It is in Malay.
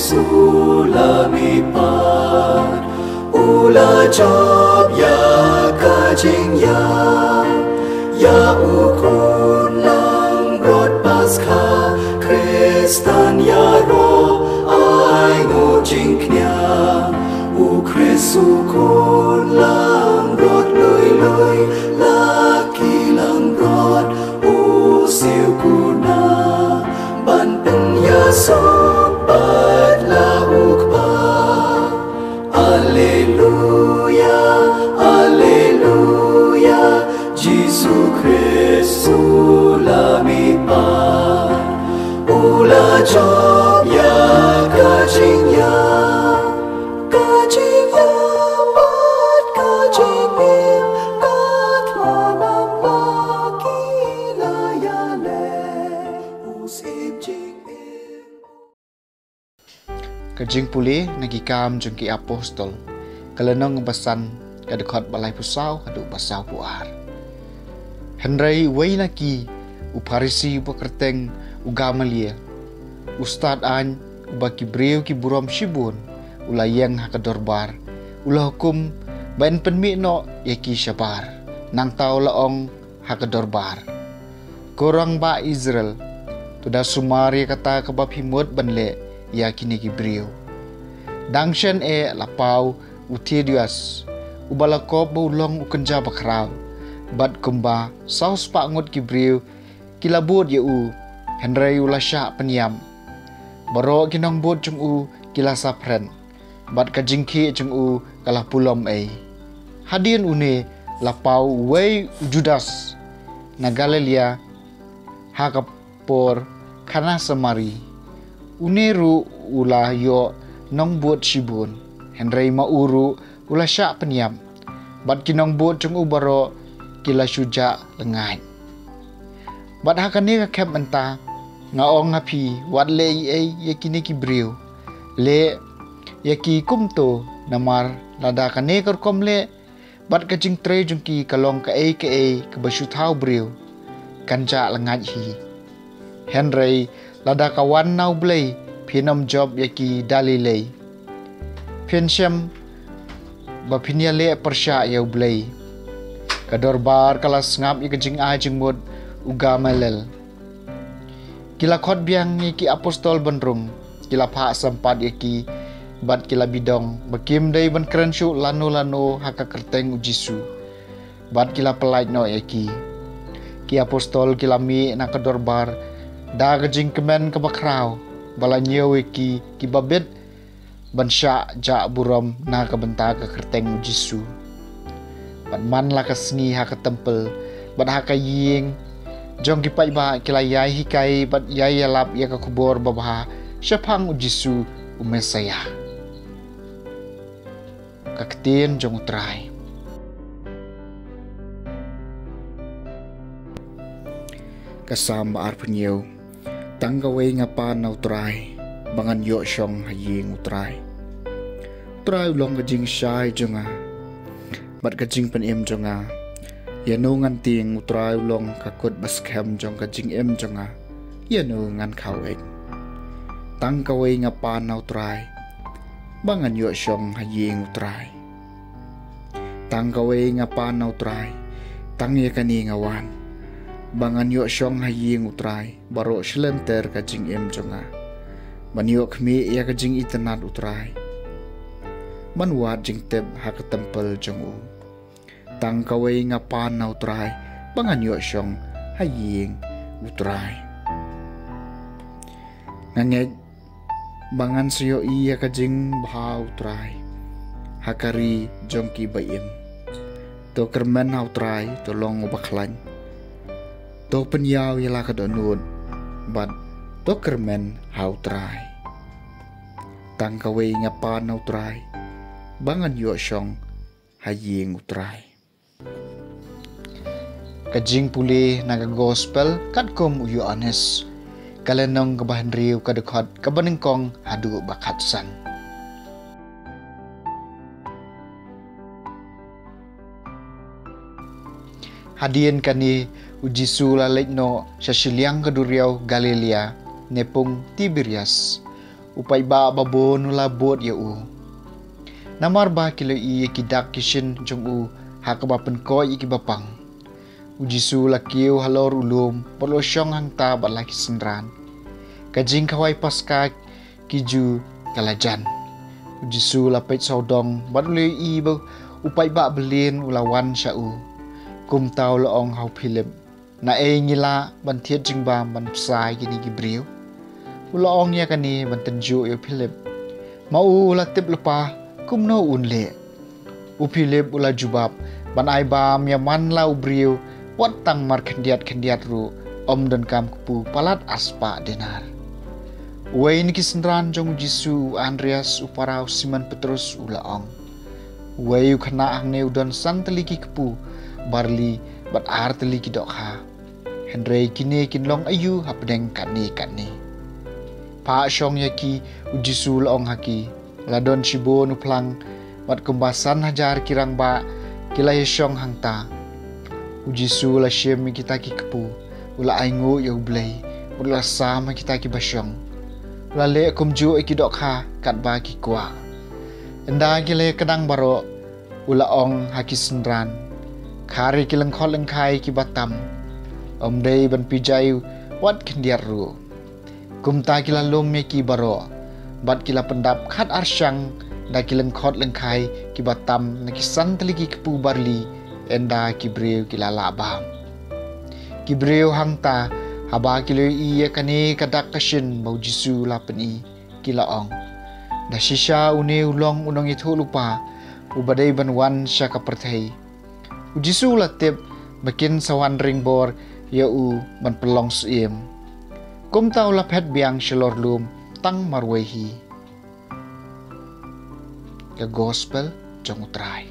Sulamipat Ula job ya kajing ya ukun lang rod Paskah Kristan ya ro ai ngojing knya u Kristu kun lang rod lui laki lang rod u siu kuna ban pen ya sobat la ukpa Alleluia Alleluia Jesu Kristu lamipat ula job ya kajing ya bat kajing im kat manam lagi layale usib jing im Kajing pulih nagikam jengki apostol kalenong ngebasan kadekot balai pusau kadu basau puar Henry wei laki uparisi upakerteng ugamalia Ustad an ubaki breu ki buram shibun ulayeng hakadorbar ula hukum bain penmi no yaki syabar nang tau laong hakadorbar korang ba Israel tuda sumari kata kebab himut banle yakini ki breu dangshen lapau utidias ubalakop baulong ukenja bakrau bat kumba saus pa ngot ki breu kilabut ye u Henry ulasha peniam baro kinong bot chung u kila sapren bat kajingki chung u kalah pulom hadien une lapau wei Judas na Galilea hakapor kana samari uneru ula yo nong bot shibun Henry mauru ulasha peniam bat kinong bot chung u baro kila syuja lengai bat hakani ka kem enta ngaong ngapi wat le yakini ki breu le yaki kumto namar lada kane kar komle bat kajing tre jungki kalong ka basyu thau breu kanja lengai hi Henry lada kawan nau blei phinom job yaki dalilei phensham ba phinia le persya yau blei kadorbar kalas ngap ikajing ajing mod ugamalel kila khot biang ki apostol benrung kila pha sempat ki bat kila bidong bakim dei ban krenshu lanu haka kerteng ujisu bat kila pelait no ki apostol kila mi na kadorbar da gajing kemen ke bakrau bala nyewe ki babet ban sya ja buram na kabenta ke kerteng ujisu bat man la kasni haka tempel bat haka ying jong kipai ba kila yai hikai bat yai yalap ya ka kubor babha syapang ujisu umesaya kaktin jong utrai kasam ar punyeu tanggawe ngapa na utrai bangan yo syong haying utrai ulong kajing syai jonga bat kajing penem jonga yano ngan ting utrai ulong kakut baskem jong kajing em jonga yano ngan kawek tang kawe ngapa na utrai bangan yo syong haying utrai tang kawe ngapa na utrai tang ye kani ngawan bangan yo syong haying utrai baro slenter kajing em jonga banyo khmi ya kajing itenat utrai manwat jing teb hak tempel jong u tang kawe ngapan na utrai bangan yo syong haying utrai ngangeg bangan siyo iya kajing bah utrai hakari jongki bayim to kermen utrai to long baklan to penyaw yala kadonun bat to kermen utrai tang kawe ngapan na utrai bangan yo syong haying utrai kajing pulih naga gospel katkom uyu anes kalenong kabahan riu kadekot kabanengkong hadu bakatsan hadien kani ujisu lalekno syasiliang keduriau Galilea nepung Tiberias upai ba babon ula bot ya u. Namar ba kilo i kidak kishin jong u hakaba penkoi iki bapang. Ujisu lakiu halor ulum polo syong hang ta bat laki senran. Kajing kawai paska kiju kalajan. Ujisu lapait saudong bat ule i ba upai ba belin ulawan syau. Kum tau loong hau Philip. Na ngila ban thiet jing ba man psai kini gibriu. Ulaong ya kani ban tenju ya Philip. Mau ula tip lepa kum no unle. U Philip ula jubab ban ai ba yaman la ubriu wat tang mar kendiat ru om dan kam kupu palat aspa denar. Uai niki senran jong Jisu Andreas uparau Simon Petrus ulaong. Uai ukana ang ne udon san teliki kepu barli bat ar teliki dok ha. Henry kini kinlong ayu hapdeng katni. Pa syong yaki Jisu laong haki. Ladon shibo nuplang bat kumbasan hajar kirang ba kilai syong hangta. Jisu la syem kita ki kepu ula aingu ya ublei ula sama kita ki basyong. Ula le kumju iki dok ha kat ba ki kwa. Enda gile kadang baro ula ong haki senran. Kari kileng koleng kai ki batam. Om dei ban pijai wat kendiar ru. Kumta kila lom me ki baro. Bat kila pendap khat arsyang da kileng khot leng kai ki batam na kisan teliki kepu barli enda kibreu kila labam. Kibreu hangta haba kilo iya kane kadak kashin bau Jisu lapen i kila ong. Da shisha une ulong unong itu lupa ubadai banwan syaka pertai. Jisu latip makin sawan ring bor ya u man pelong suim. Kum tau lapet biang shalor lum tang marwehi. The gospel jong utrai.